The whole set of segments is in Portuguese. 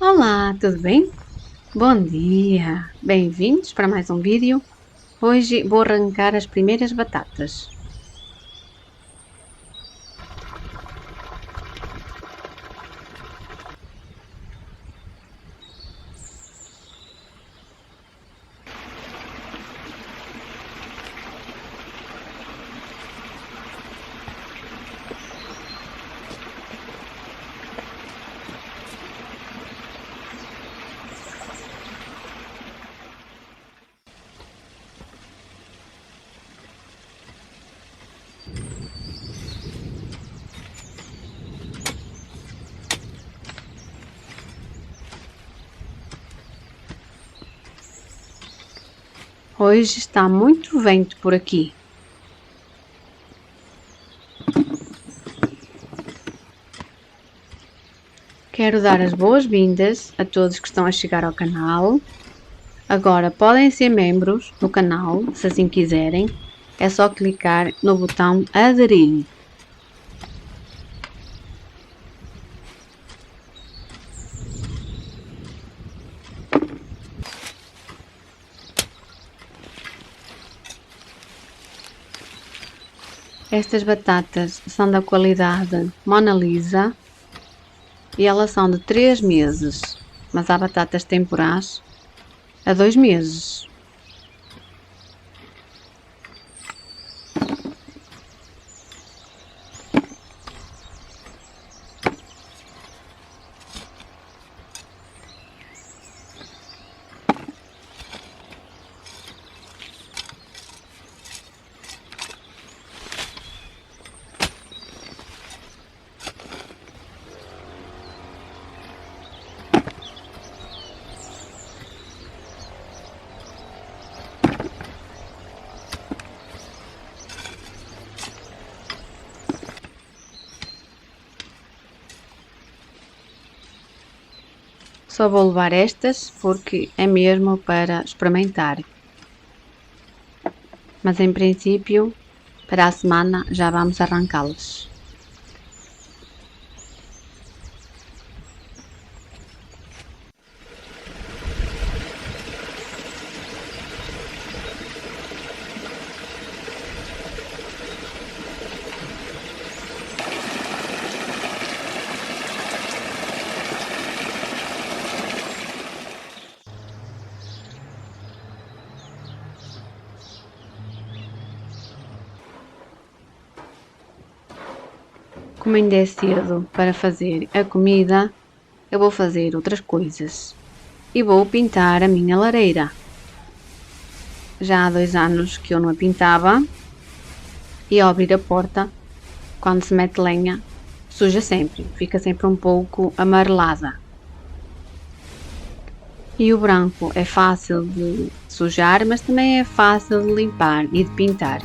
Olá, tudo bem? Bom dia! Bem-vindos para mais um vídeo. Hoje vou arrancar as primeiras batatas. Hoje está muito vento por aqui. Quero dar as boas-vindas a todos que estão a chegar ao canal. Agora podem ser membros do canal, se assim quiserem. É só clicar no botão aderir. Estas batatas são da qualidade Mona Lisa e elas são de 3 meses, mas há batatas temporais a 2 meses. Só vou levar estas porque é mesmo para experimentar. Mas em princípio, para a semana já vamos arrancá-las. Como ainda é cedo para fazer a comida, eu vou fazer outras coisas e vou pintar a minha lareira. Já há 2 anos que eu não a pintava e ao abrir a porta, quando se mete lenha, suja sempre, fica sempre um pouco amarelada. E o branco é fácil de sujar, mas também é fácil de limpar e de pintar.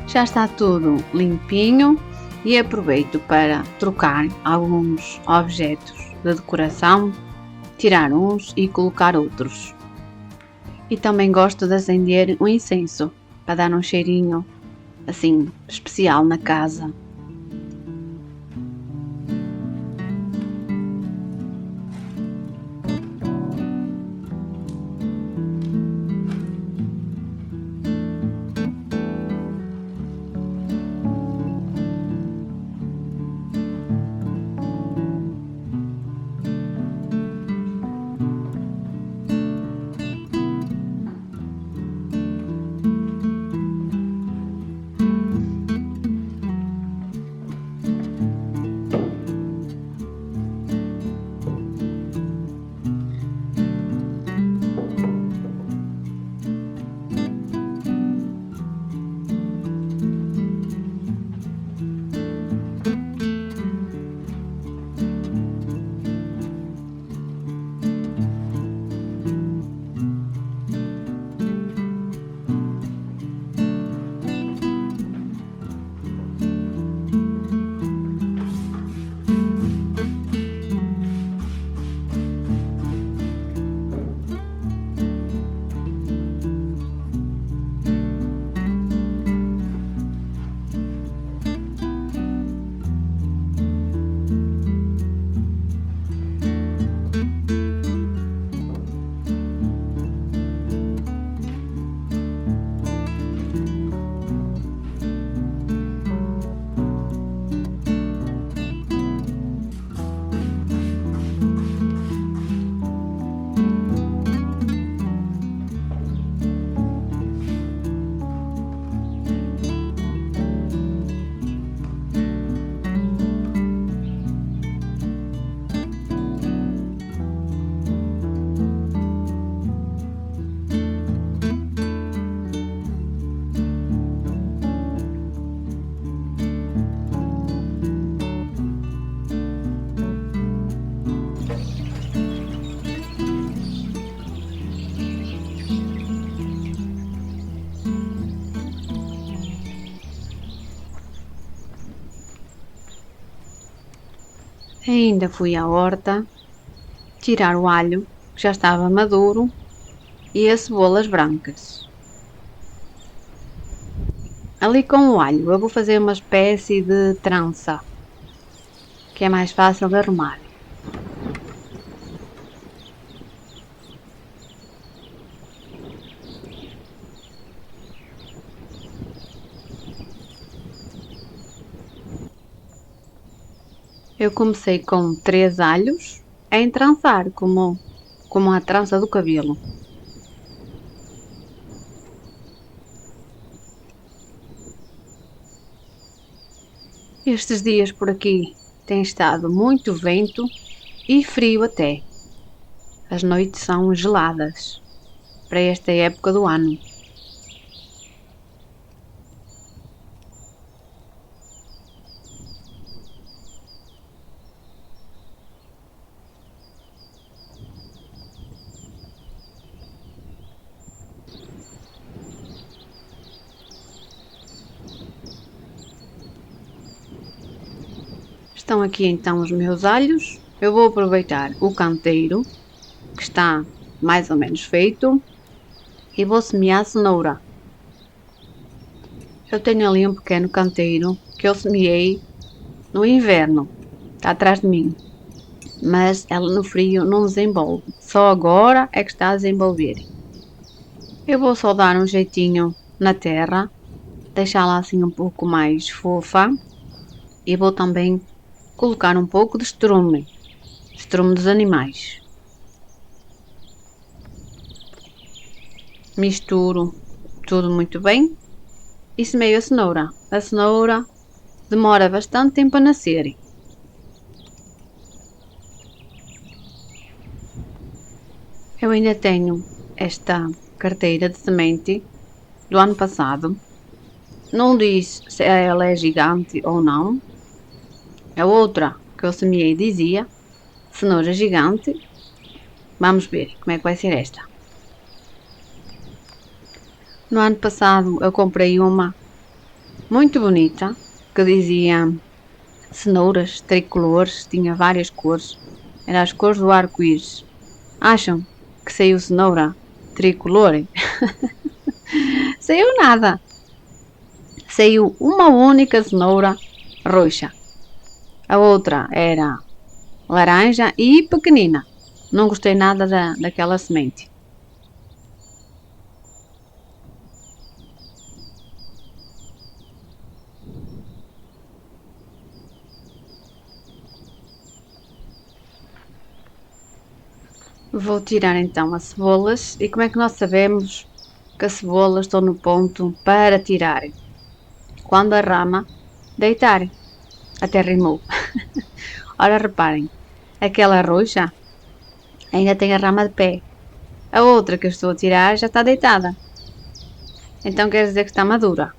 Já está tudo limpinho e aproveito para trocar alguns objetos de decoração, tirar uns e colocar outros. E também gosto de acender um incenso para dar um cheirinho assim especial na casa. Ainda fui à horta tirar o alho, que já estava maduro, e as cebolas brancas. Ali com o alho eu vou fazer uma espécie de trança, que é mais fácil de arrumar. Eu comecei com 3 alhos a entrançar, como a trança do cabelo. Estes dias por aqui tem estado muito vento e frio até. As noites são geladas para esta época do ano. Estão aqui então os meus alhos. Eu vou aproveitar o canteiro, que está mais ou menos feito, e vou semear cenoura. Eu tenho ali um pequeno canteiro que eu semeei no inverno, está atrás de mim, mas ela no frio não desenvolve, só agora é que está a desenvolver. Eu vou só dar um jeitinho na terra, deixá-la assim um pouco mais fofa, e vou também colocar um pouco de estrume dos animais. Misturo tudo muito bem e semeio a cenoura. A cenoura demora bastante tempo a nascer. Eu ainda tenho esta carteira de semente do ano passado. Não diz se ela é gigante ou não. A outra que eu semeei dizia cenoura gigante. Vamos ver como é que vai ser esta. No ano passado eu comprei uma muito bonita, que dizia cenouras tricolores, tinha várias cores, era as cores do arco-íris. Acham que saiu cenoura tricolor? Saiu nada. Saiu uma única cenoura roxa. A outra era laranja e pequenina. Não gostei nada daquela semente. Vou tirar então as cebolas. E como é que nós sabemos que as cebolas estão no ponto para tirar? Quando a rama deitar. Até rimou. Ora, reparem, aquela roxa ainda tem a rama de pé. A outra que eu estou a tirar já está deitada. Então quer dizer que está madura.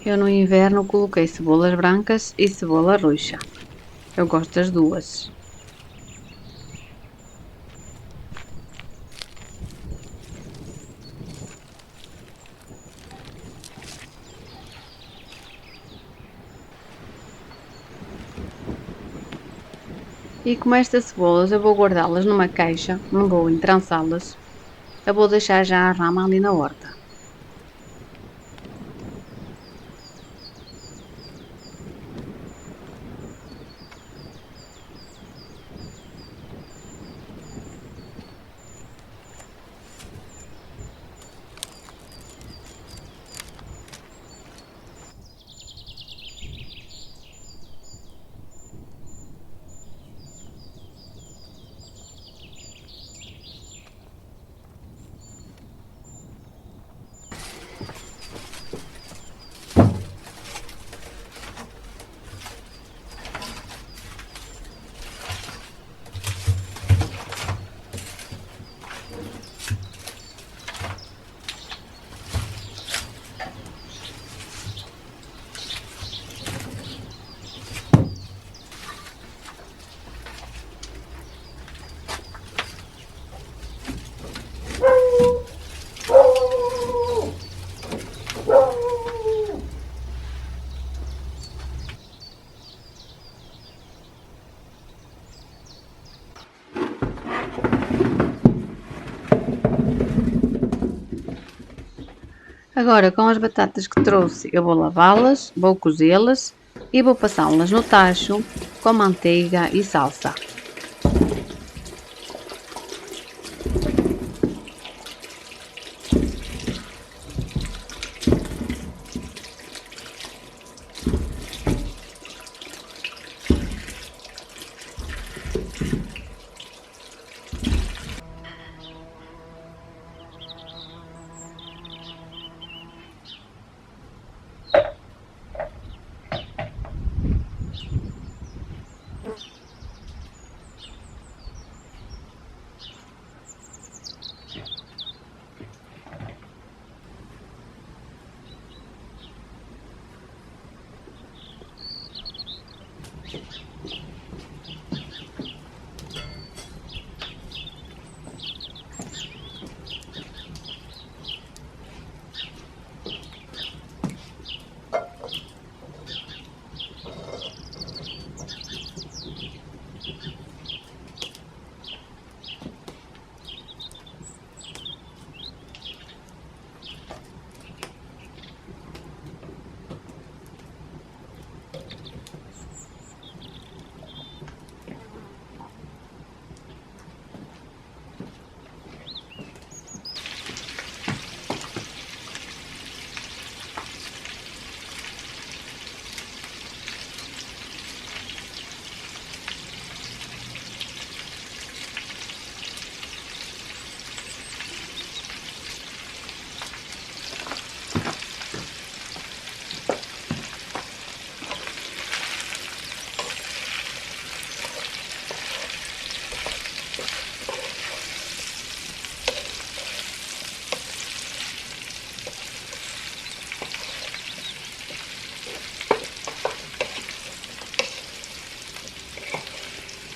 Eu no inverno coloquei cebolas brancas e cebola roxa. Eu gosto das duas. E como estas cebolas eu vou guardá-las numa caixa, não vou entrançá-las. Eu vou deixar já a rama ali na horta. Agora com as batatas que trouxe eu vou lavá-las, vou cozê-las e vou passá-las no tacho com manteiga e salsa.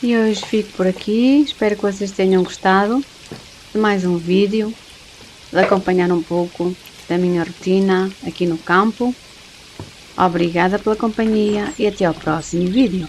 E hoje fico por aqui, espero que vocês tenham gostado de mais um vídeo, de acompanhar um pouco da minha rotina aqui no campo. Obrigada pela companhia e até ao próximo vídeo.